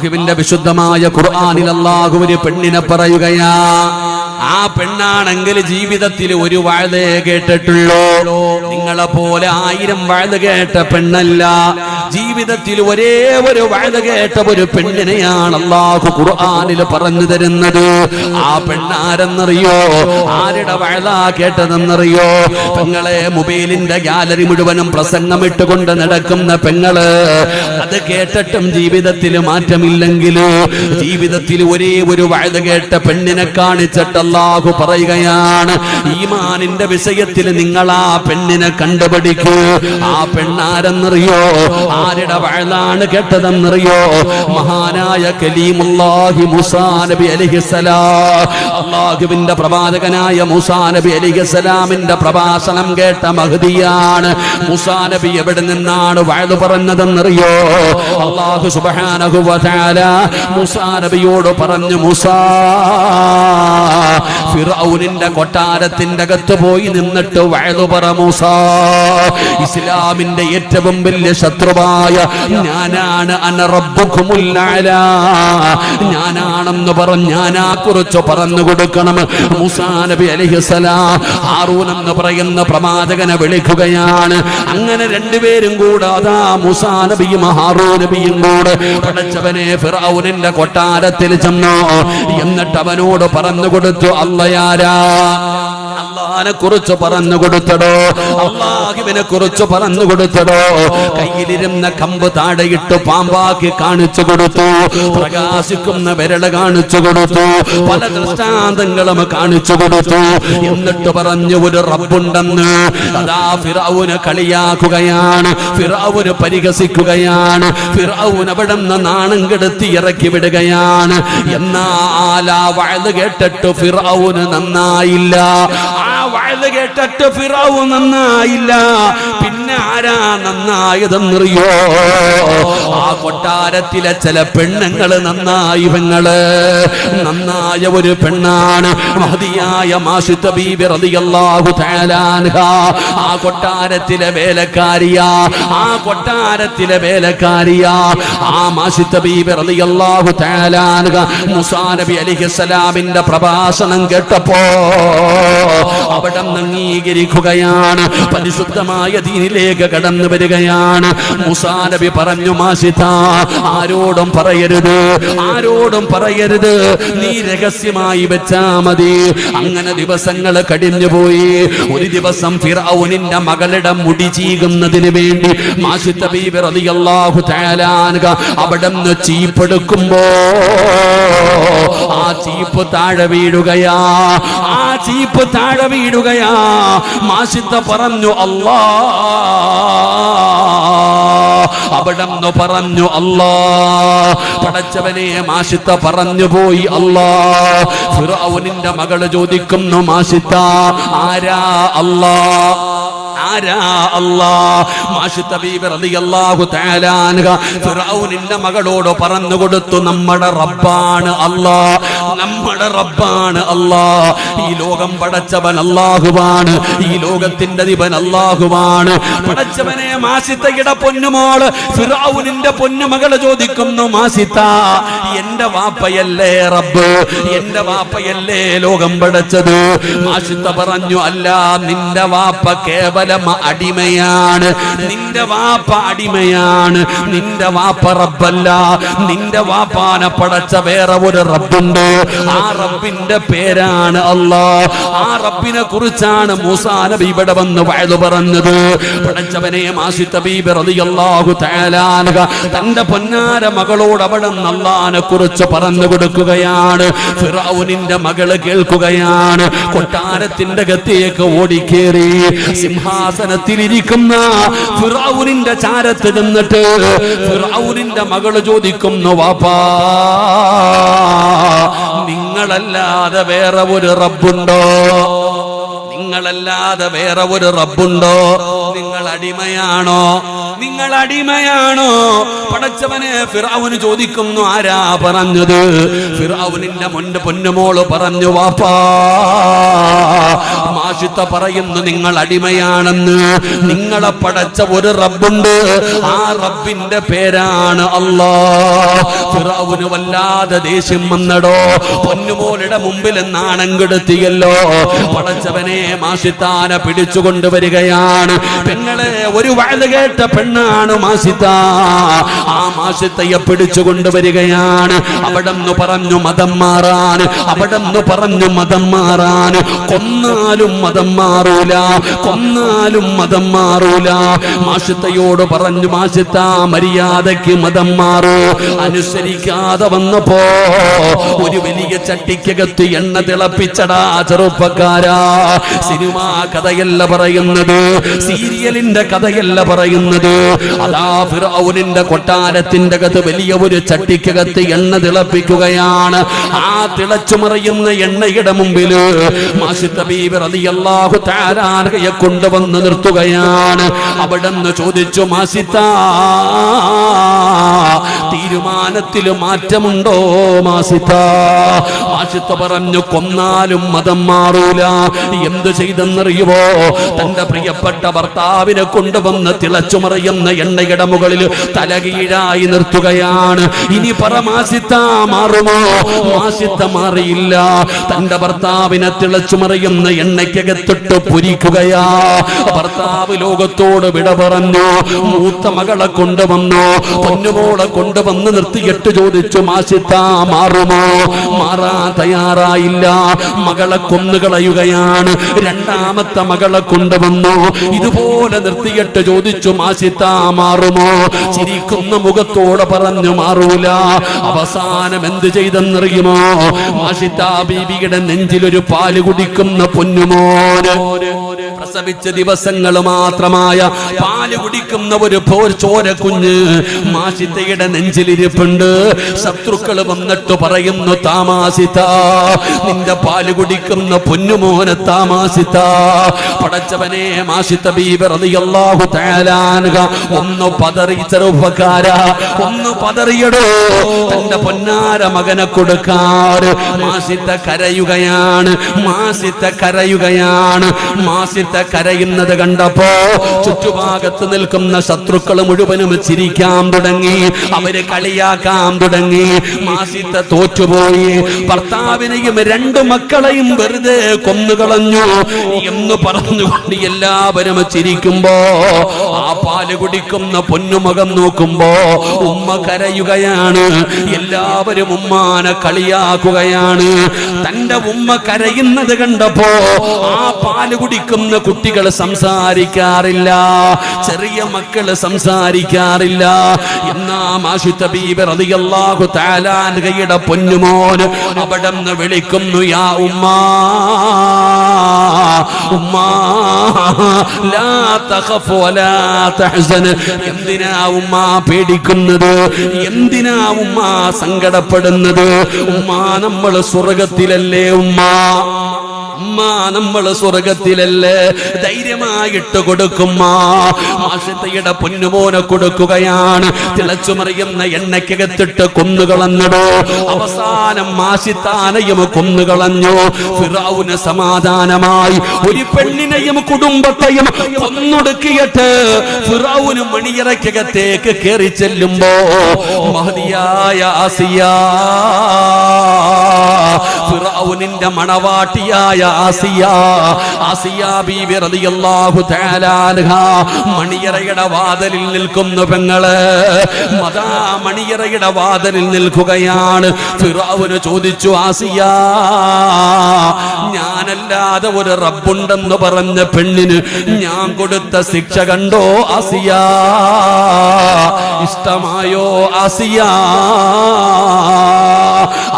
അല്ലാഹുവിന്റെ വിശുദ്ധമായ ഖുർആനിൽ അല്ലാഹു ഒരു പെണ്ണിനെ പറയുകയാ. ആ പെണ്ണാണെങ്കിൽ ജീവിതത്തിൽ ഒരു വഅദേ കേട്ടിട്ടുള്ളൂ. നിങ്ങളെ പോലെ 1000 വഅദ് കേട്ട പെണ്ണല്ല. ജീവിതത്തിൽ ഒരേ ഒരു വഅദ് കേട്ട ഒരു പെണ്ണിനെയാണ് അല്ലാഹു ഖുർആനിൽ പറഞ്ഞു തരുന്നത്. ആ പെണ്ണാരെന്നറിയോ? ആരുടെ വഅദാ കേട്ടതെന്നറിയോ? പെങ്ങളെ, മൊബൈലിന്റെ ഗാലറി മുഴുവനും പ്രസംഗമിട്ടുകൊണ്ട് നടക്കുന്ന പെങ്ങള്, അത് കേട്ടിട്ടും ജീവിതത്തിൽ മാറ്റമില്ലെങ്കിൽ ജീവിതത്തിൽ ഒരേ ഒരു വഅദ് കേട്ട പെണ്ണിനെ കാണിച്ചിട്ട് അല്ലാഹു പറയുകയാണ്, ഈമാനിന്റെ വിഷയത്തിൽ നിങ്ങൾ ആ പെണ്ണിനെ കണ്ടുപിടിക്കൂ. ആ പെണ്ണാരെന്നറിയോ? ആരുടെ വഅദാണ് കേട്ടതെന്നറിയോ? മഹാനായ കലീമുല്ലാഹി മൂസാ നബി അലൈഹിസ്സലാം. അല്ലാഹുവിന്റെ പ്രവാചകനായ മൂസാ നബി അലൈഹിസ്സലാമിന്റെ പ്രഭാഷണം കേട്ട മഹ്ദിയാണ്. മൂസാ നബി എവിടെ നിന്നാണ് വഅദ് പറഞ്ഞതെന്നറിയോ? അല്ലാഹു സുബ്ഹാനഹു വ തആല മൂസാ നബിയോട് പറഞ്ഞു, മൂസാ, ഫിർഔനിന്റെ കൊട്ടാരത്തിന്റെ അകത്ത് പോയി നിന്നിട്ട് വഅദ് പറ മൂസാ. ഇസ്ലാമിന്റെ ഏറ്റവും വലിയ ശത്രുവായ ഞാനാണ്, അന റബ്ബുകുമുൽ അഅലാ, ഞാനാണെന്ന് പറഞ്ഞ് ഞാനാ കുറിച്ച് പറഞ്ഞു കൊടുക്കണം. മൂസാ നബി അലൈഹിസ്സലാം ഹാറൂൻ എന്ന് പറയുന്ന പ്രവാചകനെ വിളിക്കുകയാണ്. അങ്ങനെ രണ്ടുപേരും കൂടെ അതാ മൂസാ നബിയും ഹാറൂൻ നബിയും കൂടെ പടച്ചവനെ ഫിർഔനിന്റെ കൊട്ടാരത്തിൽ ചെന്നു. എന്നിട്ട് അവനോട് പറഞ്ഞു കൊടുത്തു, അല്ലാഹയാരാ, അല്ലാഹനെ കുറിച്ച് പറഞ്ഞു കൊടുത്തടോ, അല്ലാഹുവിനെ കുറിച്ച് പറഞ്ഞു കൊടുത്തടോ. കയ്യിലിരുന്ന കമ്പ് താഴെയിട്ട് പാമ്പാക്കി കാണിച്ചു കൊടുത്തു. പ്രകാശിക്കുന്ന വിരൽ കാണിച്ചു കൊടുത്തു. പല ദൃഷ്ടാന്തങ്ങളും കാണിച്ചു കൊടുത്തു. എന്നിട്ട് പറഞ്ഞു, ഒരു റബ്ബുണ്ടെന്ന്. അതാ ഫിർഔനെ കളിയാക്കുകയാണ്, ഫിർഔനെ പരിഹസിക്കുകയാണ്, ഫിർഔൻ അവിടെ നിന്ന് നാണം കെടുത്തി ഇറക്കി വിടുകയാണ്. എന്നാൽ ആ വഅദ് കേട്ടിട്ട് ഫിർഔന് നന്നായില്ല. ആ വഅദ് കേട്ടിട്ട് ഫിർഔൻ നന്നായില്ല. പിന്നെ ആരാ നന്നായതെന്നറിയോ? ആ കൊട്ടാരത്തിലെ ചില പെണ്ണുങ്ങള് നന്നായി. പെങ്ങള് നന്നായ ഒരു പെണ്ണാണ് മഹദിയായ മാഷിത്ത ബീബി റളിയല്ലാഹു തആല അൻഹാ. ആ കൊട്ടാരത്തിലെ വേലക്കാരിയാ, ആ കൊട്ടാരത്തിലെ വേലക്കാരിയാ. ആ മാഷിത്ത ബീബി റളിയല്ലാഹു തആല അൻഹാ മൂസാ നബി അലൈഹിസ്സലാമിന്റെ പ്രഭാഷണം കേട്ടപ്പോ അവിടെ അംഗീകരിക്കുകയാണ്, പരിശുദ്ധമായ ദീനിലേക്ക് കടന്നു വരികയാണ്. മൂസാ നബി പറഞ്ഞു, മാഷിത, ആരോടും പറയരുത്, ആരോടും പറയരുത്, നീ രഹസ്യമായി വെച്ചാ മതി. അങ്ങനെ ദിവസങ്ങൾ കഴിഞ്ഞുപോയി. ഒരു ദിവസം ഫിർഔനിന്റെ മകളുടെ മുടി ചീകുന്നതിന് വേണ്ടി മാഷിത്ത ബീബി റളിയല്ലാഹു തആല അൻഹ അവിടുന്ന് ചീപ്പെടുക്കുമ്പോ ആ ചീപ്പ് താഴെ വീഴുകയാ, ആ ചീപ്പ് താഴെ വീഴുകയാ. മാഷിത്ത പറഞ്ഞു, അല്ലാ, അവിടെന്ന് പറഞ്ഞു, അല്ലാ. പടച്ചവനെ, മാഷിത്ത പറഞ്ഞു പോയി, അല്ലാ. ഫിർഔനിന്റെ മകള് ചോദിക്കുന്നു, മാഷിത്ത, ആരാ അല്ലാ, ആരാ അല്ലാ? മാഷിത്ത ബീബി റളിയല്ലാഹു തആല അൻഹ ഫിർഔനിന്റെ മകളോട് പറഞ്ഞു കൊടുത്തു, നമ്മുടെ റബ്ബാണ് അല്ലാ, നമ്മുടെ റബ്ബാണ് അല്ലാ. ഈ ലോകം പടച്ചവൻ അല്ലാഹുവാണ്, ഈ ലോകത്തിന്റെ അധിപൻ അല്ലാഹുവാണ്. പടച്ചവനെ, മാഷിത്തയുടെ പൊന്നുമോള് ഫിർഔനിന്റെ പൊന്നുമകള് ചോദിക്കുന്നു, മാഷിത്ത, എന്റെ വാപ്പയല്ലേ റബ്ബ്, എന്റെ വാപ്പയല്ലേ ലോകം പടച്ചത്? മാഷിത്ത പറഞ്ഞു, അല്ല, നിന്റെ വാപ്പ കേവലം അടിമയാണ്, നിന്റെ വാപ്പ അടിമയാണ്, നിന്റെ വാപ്പ റബ്ബല്ല. നിന്റെ വാപ്പാനെ പടച്ച വേറെ ഒരു റബ്ബുണ്ട്, ആ റബ്ബിന്റെ പേരാണ് അല്ലാഹ്. ആ റബ്ബിനെ കുറിച്ചാണ് മൂസാ നബി ഇവിടെ വന്ന് വഅദ് പറഞ്ഞത്. പടച്ചവനെ, മാഷിത്ത ബീബി റളിയല്ലാഹു തആല അൻഹ തന്റെ പൊന്നാര മകളോട് അവിടെ അല്ലാഹനെ കുറിച്ച് പറഞ്ഞു കൊടുക്കുകയാണ്. ഫിർഔനിന്റെ മകള് കേൾക്കുകയാണ്. കൊട്ടാരത്തിന്റെ അകത്തേക്ക് ഓടിക്കേറി സിംഹാസനത്തിലിരിക്കുന്ന ഫിർഔനിന്റെ ചാരത്ത് നിന്നിട്ട് ഫിർഔനിന്റെ മകള് ചോദിക്കുന്നു, വാപ്പാ, നിങ്ങളല്ലാതെ വേറെ ഒരു റബ്ബുണ്ടോ? നിങ്ങളല്ലാതെ വേറെ ഒരു റബ്ബുണ്ടോ? നിങ്ങൾ അടിമയാണോ? നിങ്ങൾ അടിമയാണോ? പടച്ചവനെ ഫിർഔൻ ചോദിക്കുന്നു. ആരാ പറഞ്ഞത്? ഫിർഔനിന്റെ മുൻപ് പൊന്നുമോള് പറഞ്ഞു, വാപ്പാ. മാഷിത്ത പറയുന്നു നിങ്ങൾ അടിമയാണെന്ന്. നിങ്ങളെ പടച്ച ഒരു റബ്ബുണ്ട്, ആ റബ്ബിന്റെ പേരാണ് അല്ലാഹ്. ഫിർഔന് വല്ലാതെ ദേഷ്യം വന്നടോ. പൊന്നുമോളുടെ മുമ്പിൽ നാണം കെടുത്തിയല്ലോ. പടച്ചവനെ മാഷിത്താനെ പിടിച്ചുകൊണ്ടുവരികയാണ്. പെങ്ങളെ, ഒരു വഅദ് കേട്ട പെണ്ണാണ് മാഷിത്ത. ആ മാഷിത്തയെ പിടിച്ചുകൊണ്ടുവരികയാണ്. അവിടെന്ന് പറഞ്ഞു മതം മാറാൻ, അവിടെന്ന് പറഞ്ഞു മതം മാറാൻ. കൊന്നാലും മതം മാറൂല, കൊന്നാലും മതം മാറൂല. മാഷിത്തയോട് പറഞ്ഞു, മാഷിത്ത മര്യാദയ്ക്ക് മതം മാറൂ. അനുസരിക്കാതെ വന്നപ്പോ ഒരു വലിയ ചട്ടിക്കകത്ത് എണ്ണ തിളപ്പിച്ചടാ ചെറുപ്പക്കാരാ. സിനിമാ കഥയല്ല പറയുന്നത്, സീരിയലിന്റെ കഥയല്ല പറയുന്നത്. അതാ ഫിർഔനിന്റെ കൊട്ടാരത്തിന്റെ അകത്ത് വലിയ ഒരു ചട്ടിക്കകത്ത് എണ്ണ തിളപ്പിക്കുകയാണ്. ആ തിളച്ചുമറിയുന്ന എണ്ണയുടെ മുമ്പിൽ മാഷിത്ത ബീവി റളിയല്ലാഹു തആല അൻഹയെ കൊണ്ടുവന്ന് നിർത്തുകയാണ്. അവിടെന്ന് ചോദിച്ചു, മാഷിത്ത തീരുമാനത്തിൽ മാറ്റമുണ്ടോ മാഷിത്ത? മാഷിത്ത പറഞ്ഞു, കൊന്നാലും മതം മാറൂല. എന്ത് ചെയ്തെന്നറിയുവോ? തന്റെ പ്രിയപ്പെട്ട ഭർത്താവിനെ കൊണ്ടുവന്ന് തിളച്ചുമറിയുന്ന എണ്ണയുടെ മുകളിൽ തലകീഴായി നിർത്തുകയാണ്. ഇനി പറ മാഷിത്ത മാറുമോ? മാഷിത്ത മാറിയില്ല. തന്റെ ഭർത്താവിനെ തിളച്ചുമറിയുന്ന എണ്ണയ്ക്കകത്തിട്ട് പൊരിക്കുകയാ. ഭർത്താവ് ലോകത്തോട് വിട പറഞ്ഞു. മൂത്ത മകളെ കൊണ്ടുവന്നു, പൊന്നുമോളെ കൊണ്ടുവന്ന് നിർത്തിയിട്ട് ചോദിച്ചു, മാഷിത്ത മാറുമോ? മാറാൻ തയ്യാറായില്ല. മകളെ കൊന്നുകളയുകയാണ്. രണ്ടാമത്തെ മകളെ കൊണ്ടുവന്നു. ഇതുപോലെ നിർത്തിയിട്ട് ചോദിച്ചു, മാഷിത്ത മാറുമോ? ചിരിക്കുന്ന മുഖത്തോടെ പറഞ്ഞു, മാറൂല. അവസാനം എന്ത് ചെയ്തെന്നറിയുമോ? മാഷിത്ത ബീവിയുടെ നെഞ്ചിലൊരു പാല് കുടിക്കുന്ന പൊന്നുമോന്, പ്രസവിച്ച ദിവസങ്ങൾ മാത്രമായ പാല് കുടിക്കുന്ന ഒരു ചോര കുഞ്ഞ് മാഷിത്തയുടെ നെഞ്ചിലിരിപ്പുണ്ട്. ശത്രുക്കൾ വന്നിട്ട് പറയുന്നു, താമാസിത്ത, നിന്റെ പാല് കുടിക്കുന്ന പൊന്നുമോനെ താമാസിത്ത. പടച്ചവനെ, മാഷിത്ത ബീവി റളിയല്ലാഹു തആല അൻഹ ഒന്ന് പതറി. ചെറുപ്പക്കാരാ, ഒന്ന് പതറിയടോ. തന്റെ പൊന്നാര മകനെ കൊടുക്കാറ് മാഷിത്ത കരയുകയാണ്. മാഷിത്ത കരയുകയാണ്. മാഷിത്ത കരയുന്നത് കണ്ടപ്പോ ചുറ്റുഭാഗത്ത് നിൽക്കുന്ന ശത്രുക്കൾ മുഴുവനും ചിരിക്കാൻ തുടങ്ങി. അവര് കളിയാക്കാൻ തുടങ്ങി. മാഷിത്ത തോറ്റുപോയി. ഭർത്താവിനെയും രണ്ടു മക്കളെയും വെറുതെ കൊന്നുകളഞ്ഞു എന്ന് പറഞ്ഞുകൊണ്ട് എല്ലാവരും ചിരിക്കുമ്പോ ആ പാല് കുടിക്കുന്ന പൊന്നുമകം നോക്കുമ്പോ ഉമ്മ കരയുകയാണ്. എല്ലാവരും ഉമ്മാനെ കളിയാക്കുകയാണ്. തന്റെ ഉമ്മ കരയുന്നത് കണ്ടപ്പോ ആ പാല് കുടിക്കുന്ന കുട്ടികൾ സംസാരിക്കാറില്ല, ചെറിയ മക്കള് സംസാരിക്കാറില്ല. എന്നാ മാഷിത്ത ബീവി റളിയല്ലാഹു തആല അൻഹയുടെ പൊന്നുമോന് അവിടെന്ന് വിളിക്കുന്നു, യാ ഉമ്മാ, ഉമ്മാ ലാ തഖഫ് വലാ തഹ്സൻ. എന്തിനാ ഉമ്മ പേടിക്കുന്നത്? എന്തിനാ ഉമ്മ സങ്കടപ്പെടുന്നത്? ഉമ്മ, നമ്മൾ സ്വർഗത്തിലല്ലേ ഉമ്മ? ഉമ്മ, നമ്മൾ സ്വർഗത്തിലല്ലേ? ധൈര്യമായിട്ട് കൊടുക്കുമ്മ. മാഷിത്തയുടെ പൊന്നുമോനെ കൊടുക്കുകയാണ്. തിളച്ചുമറിയുന്ന എണ്ണയ്ക്കകത്തിട്ട് കൊന്നുകളഞ്ഞടോ. അവസാനം മാഷിത്താനെയും കൊന്നുകളഞ്ഞു. ഫിർഔന് സമാധാനമായി. ഒരു പെണ്ണിനെയും കുടുംബത്തെയും കൊന്നൊടുക്കിയിട്ട് ഫിർഔന് മണിയറയ്ക്കകത്തേക്ക് കയറി ചെല്ലുമ്പോ മഹദിയായ ആസിയ, ഫിർഔനിന്റെ മണവാട്ടിയായ ആസിയ, ആസിയ ബീവി റളിയല്ലാഹു തആല അൻഹ മണിയറയുടെ വാതിലിൽ നിൽക്കുന്നു. പെങ്ങള് മദാ മണിയറയുടെ വാതിലിൽ നിൽക്കുകയാണ്. ഫിർഔന് ചോദിച്ചു, ആസിയ, ഞാനല്ലാതെ ഒരു റബ്ബുണ്ടെന്ന് പറഞ്ഞ പെണ്ണിന് ഞാൻ കൊടുത്ത ശിക്ഷ കണ്ടോ ആസിയ? ഇഷ്ടമായോ ആസിയ?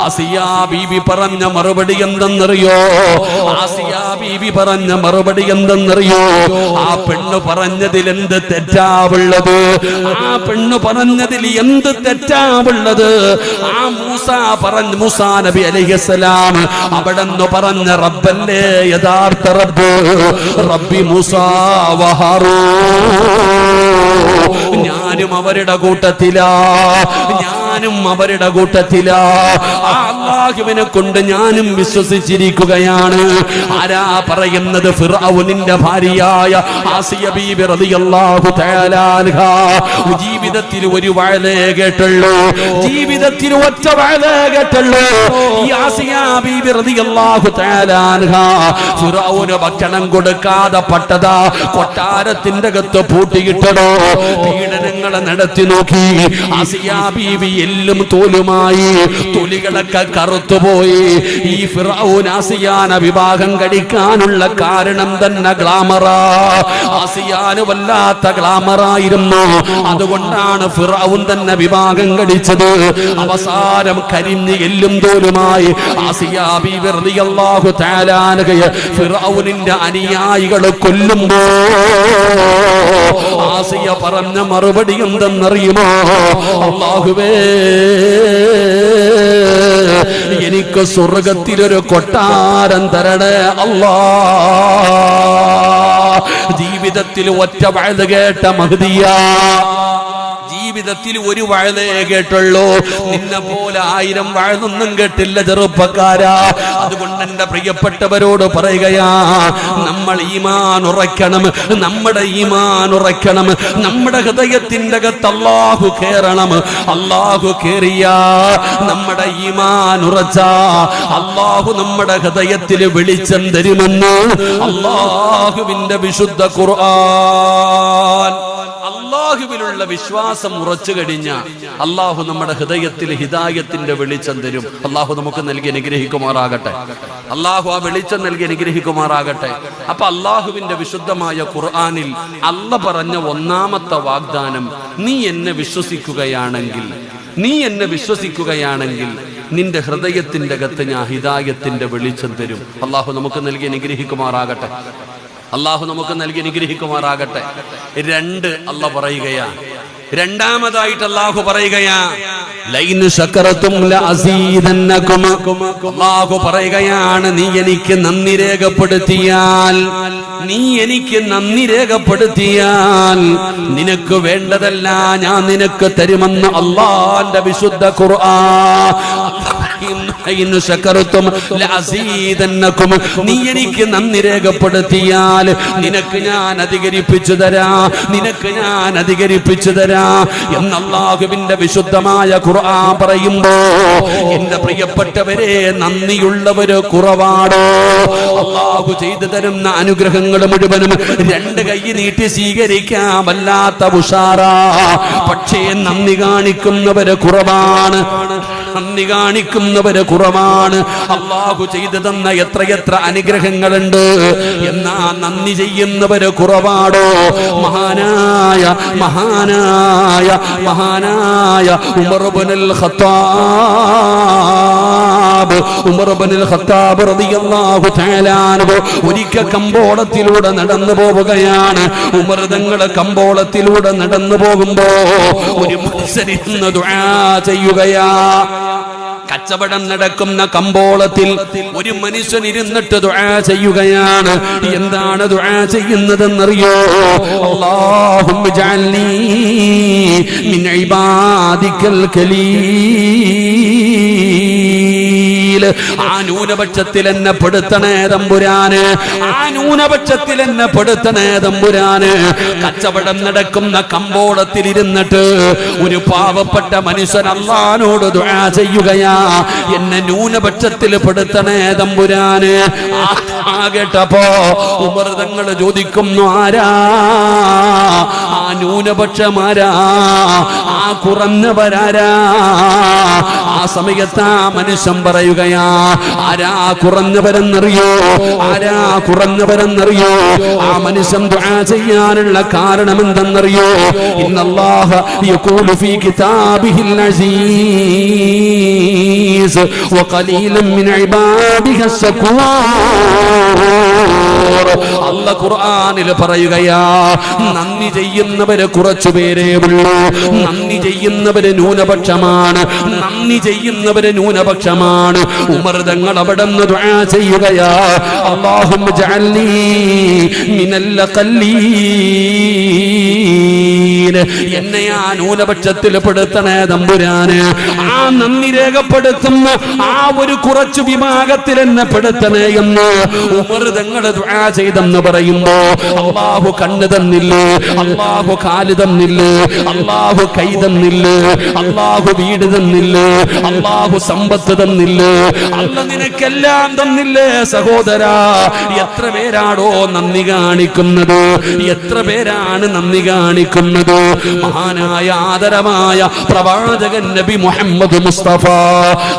ആസിയ ബീവി പറഞ്ഞ മറുപടി എന്തെന്നറിയോ? ആസിയ ബീവി പറഞ്ഞ മറുപടി എന്തെന്നറിയോ? ആ പെണ്ണ് പറഞ്ഞതിൽ എന്ത് തെറ്റാവുള്ളത്? ആ പെണ്ണ് പറഞ്ഞതിൽ എന്ത് തെറ്റാവുള്ളത്? ആ മൂസാ നബി അലൈഹിസ്സലാം അവിടെന്ന് പറഞ്ഞ റബ്ബല്ലേ യഥാർത്ഥ റബ്ബ്, റബ്ബി മൂസാ വ ഹാറൂൻ. ഞാനും അവരുടെ കൂട്ടത്തിലാ, ഞാനും അവരുടെ കൂട്ടത്തിലാ. ആ അല്ലാഹുവിനെ കൊണ്ട് ഞാനും വിശ്വസിച്ചിരിക്കുകയാണ്. ആരാ പറയുന്നത്? ഫിർഔനിന്റെ ഭാര്യയായ ആസിയ ബീബി റളിയല്ലാഹു തആല അൻഹാ. ജീവിതത്തിൽ ഒരു വഅലേ കേട്ടുള്ളൂ, ജീവിതത്തിൽ ഒറ്റ വഅലേ കേട്ടുള്ളൂ. ഈ ആസിയ ബീബി റളിയല്ലാഹു തആല അൻഹാ ഫിർഔന് ഭക്ഷണം കൊടുക്കാതെ പട്ടതാ കൊട്ടാരത്തിന്റെ അകത്ത് പൂട്ടിയിട്ടടോ. പീഡനങ്ങളെ നടത്തി നോക്കി. ആസിയ ബീവി എല്ലും തോലുമായി, തൊലികളൊക്കെ കറുത്തുപോയി. ഈ ഫിർഔൻ ആസിയാനെ വിവാഹം കഴിക്കാനുള്ള കാരണം തന്നെ ഗ്ലാമറാ. ആസിയാന് വല്ലാത്ത ഗ്ലാമറായിരുന്നു. അതുകൊണ്ടാണ് ഫിർഔൻ തന്നെ വിവാഹം കഴിച്ചത്. അവസാനം കരിഞ്ഞ് എല്ലും തോലുമായി ആസിയ ബീവി റളിയല്ലാഹു തആല അൻഹയെ ഫിർഔനിന്റെ അനുയായികൾ കൊല്ലുമ്പോ ആസിയ പറഞ്ഞ മറുപടി എന്തെന്നറിയുമോ? അല്ലാഹുവേ, എനിക്ക് സ്വർഗത്തിലൊരു കൊട്ടാരം തരണേ അല്ലാ. ജീവിതത്തിൽ ഒറ്റ വഅദ് കേട്ട മഹ്ദിയാ, ജീവിതത്തിൽ ഒരു വഅദേ കേട്ടുള്ളൂ. നിന്നെ പോലെ 1000 വഅദൊന്നും കേട്ടില്ല ചെറുപ്പക്കാരാ. അതുകൊണ്ട് എന്റെ പ്രിയപ്പെട്ടവരോട് പറയുകയാ, നമ്മൾ ഈമാൻ ഉറക്കണം, നമ്മുടെ ഈമാൻ ഉറക്കണം. നമ്മുടെ ഹൃദയത്തിന്റെ അകത്ത് അല്ലാഹു കേറണം. അല്ലാഹു കേറിയാ നമ്മുടെ ഈമാൻ ഉറച്ചാ അല്ലാഹു നമ്മുടെ ഹൃദയത്തിൽ വെളിച്ചം തരുമെന്ന് അല്ലാഹുവിന്റെ വിശുദ്ധ ഖുർആൻ. അല്ലാഹുവിലുള്ള വിശ്വാസം ഉറച്ചു കഴിഞ്ഞ അല്ലാഹു നമ്മുടെ ഹൃദയത്തിൽ ഹിദായത്തിന്റെ വെളിച്ചം തരും. അല്ലാഹു നമുക്ക് നൽകി അനുഗ്രഹിക്കുമാറാകട്ടെ. അല്ലാഹു ആ വെളിച്ചം നൽകി അനുഗ്രഹിക്കുമാറാകട്ടെ. അപ്പൊ അല്ലാഹുവിന്റെ വിശുദ്ധമായ ഖുർആനിൽ അല്ല പറഞ്ഞ ഒന്നാമത്തെ വാഗ്ദാനം, നീ എന്നെ വിശ്വസിക്കുകയാണെങ്കിൽ, നീ എന്നെ വിശ്വസിക്കുകയാണെങ്കിൽ നിന്റെ ഹൃദയത്തിന്റെ അകത്ത് ഞാൻ ഹിദായത്തിന്റെ വെളിച്ചം തരും. അല്ലാഹു നമുക്ക് നൽകി അനുഗ്രഹിക്കുമാറാകട്ടെ. അല്ലാഹു നമുക്ക് നൽകി അനുഗ്രഹിക്കുമാറാകട്ടെ. 2 അല്ല പറയുകയാ. രണ്ടാമതായിട്ട് അല്ലാഹു പറയുകയാ, ലൈൻ ശകറതും ലഅസീദന്നകും. അല്ലാഹു പറയുകയാണ്, നീ എനിക്ക് നന്ദി രേഖപ്പെടുത്തിയാൽ, നീ എനിക്ക് നന്ദി രേഖപ്പെടുത്തിയാൽ നിനക്ക് വേണ്ടതല്ല ഞാൻ നിനക്ക് തരുമെന്ന് അല്ലാഹുവിന്റെ വിശുദ്ധ ഖുർആൻ. നീ എനിക്ക് നന്ദി രേഖപ്പെടുത്തിയാൽ നിനക്ക് ഞാൻ അധികരിപ്പിച്ചു തരാ, നിനക്ക് ഞാൻ അധികരിപ്പിച്ചു തരാ എന്ന് അല്ലാഹുവിന്റെ വിശുദ്ധമായ ഖുർആൻ പറയുമ്പോ, എന്റെ പ്രിയപ്പെട്ടവരെ, നന്ദിയുള്ളവര് കുറവാണോ? അല്ലാഹു ചെയ്തു തരുന്ന അനുഗ്രഹങ്ങൾ മുഴുവനും 2 കൈ നീട്ടി സ്വീകരിക്കാൻ വല്ലാത്ത ഉഷാറാ. പക്ഷേ നന്ദി കാണിക്കുന്നവര് കുറവാണ്, നന്ദി കാണിക്കുന്നവര് കുറവാണ്. അല്ലാഹു ചെയ്തു തന്ന എത്രയെത്ര അനുഗ്രഹങ്ങളുണ്ട്, എന്നാ നന്ദി ചെയ്യുന്നവര് കുറവാടോ? മഹാനായ മഹാനായ മഹാനായ ഉമർ ഇബ്നുൽ ഖത്താബ്, ഉമർ ഇബ്നുൽ ഖത്താബ് റളിയല്ലാഹു തആല അൻഹു ഒരിക്കൽ കമ്പോളത്തിലൂടെ നടന്നു പോവുകയാണ്. ഉമർ തങ്ങളെ കമ്പോളത്തിലൂടെ നടന്നു പോകുമ്പോ ഒരു മനുഷ്യനിരുന്ന് ദുആ ചെയ്യുകയാ. കച്ചവടം നടക്കുന്ന കമ്പോളത്തിൽ ഒരു മനുഷ്യൻ ഇരുന്നിട്ട് ദുആ ചെയ്യുകയാണ്. എന്താണ് ദുആ ചെയ്യുന്നതെന്നറിയോ? അല്ലാഹുമ്മ ജഅൽനീ മിൻ ഇബാദിക്കൽ ഖലീൽ. ആ ന്യൂനപക്ഷത്തിൽ എന്നെ പെടുത്തണേ തമ്പുരാന്, ആ ന്യൂനപക്ഷത്തിൽ എന്നെ പെടുത്തണേ തമ്പുരാന്. കച്ചവടം നടക്കുന്ന കമ്പോളത്തിൽ ഇരുന്നിട്ട് ഒരു പാവപ്പെട്ട മനുഷ്യൻ അല്ലാഹുവോട് ദുആ ചെയ്യുകയാ, എന്നെ ന്യൂനപക്ഷത്തിൽ പെടുത്തണേ തമ്പുരാന്. ആ കേട്ടപ്പോ ഉമർ തങ്ങൾ ചോദിക്കുന്നു, ആരാ ആ ന്യൂനപക്ഷമാരാ, ആ കുറഞ്ഞവരാരാ? ആ സമയത്ത് ആ മനുഷ്യൻ പറയുകയാ, ആരാ കുറഞ്ഞവരെന്നറിയോ? ആരാ കുറഞ്ഞവരെന്നറിയോ? ആ മനുഷ്യൻ ദുആ ചെയ്യാനുള്ള കാരണം എന്തെന്നറിയോ? ഇന്നല്ലാഹ യഖൂലു ഫീ കിതാബിഹിൽ അസീസ് العزيز وقليل من عبادك الشكور. അല്ലാഹു ഖുർആനിൽ പറയുകയാ, നന്ദി ചെയ്യുന്നവരെ കുറച്ചു പേരേ ഉള്ളൂ, നന്ദി ചെയ്യുന്നവര് ന്യൂനപക്ഷമാണ്, നന്ദി ചെയ്യുന്നവര് ന്യൂനപക്ഷമാണ്. ഉമർ തങ്ങൾ അവിടെ നിന്ന് ദുആ ചെയ്യുകയാ, അല്ലാഹുമ്മ ജഅൽനി മിനൽ ഖല്ലീൻ, എന്നെ ആ ന്യൂനപക്ഷത്തിൽ പെടുത്തണേ തമ്പുരാന്. ആ നന്ദി രേഖപ്പെടുത്തുന്ന ആ ഒരു കുറച്ചു വിഭാഗത്തിൽ എന്നെ പെടുത്തണേ എന്ന് ഉമർ തങ്ങൾ ദുആ ചെയ്തെന്ന് പറയുമ്പോ അല്ലാഹു കണ്ണ് തന്നില്ലേ, അല്ലാഹു കാല് തന്നില്ലേ, അല്ലാഹു കൈ തന്നില്ലേ, അല്ലാഹു വീട് തന്നില്ലേ, അല്ലാഹു സമ്പത്ത് തന്നില്ലേ, അല്ല നിനക്കെല്ലാം തന്നില്ലേ സഹോദരാ. എത്ര പേരാണോ നന്ദി കാണിക്കുന്നത്, എത്ര പേരാണ് നന്ദി കാണിക്കുന്നത്. മഹാനായ ആദരമായ പ്രവാചകൻ നബി മുഹമ്മദ് മുസ്തഫ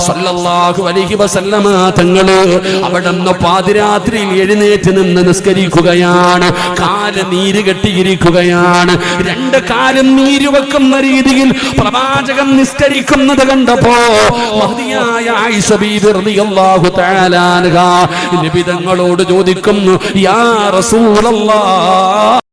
സല്ലല്ലാഹു അലൈഹി വസല്ലമ തങ്ങള് അവിടുന്ന് പാതിരാത്രിയിൽ എഴുന്നേറ്റ് നിന്ന് നിസ്കരിക്കുകയാണ്. കാല് നീര് കെട്ടിയിരിക്കുകയാണ്. രണ്ട് കാലും നീര് വെക്കുന്ന രീതിയിൽ പ്രവാചകൻ നിസ്കരിക്കുന്നത് കണ്ടപ്പോ മഹദിയായ ആയിഷ ബീബി റളിയല്ലാഹു തആല അൻഹാ നബി തങ്ങളോട് ചോദിക്കുന്നു, യാ റസൂലല്ലാഹ്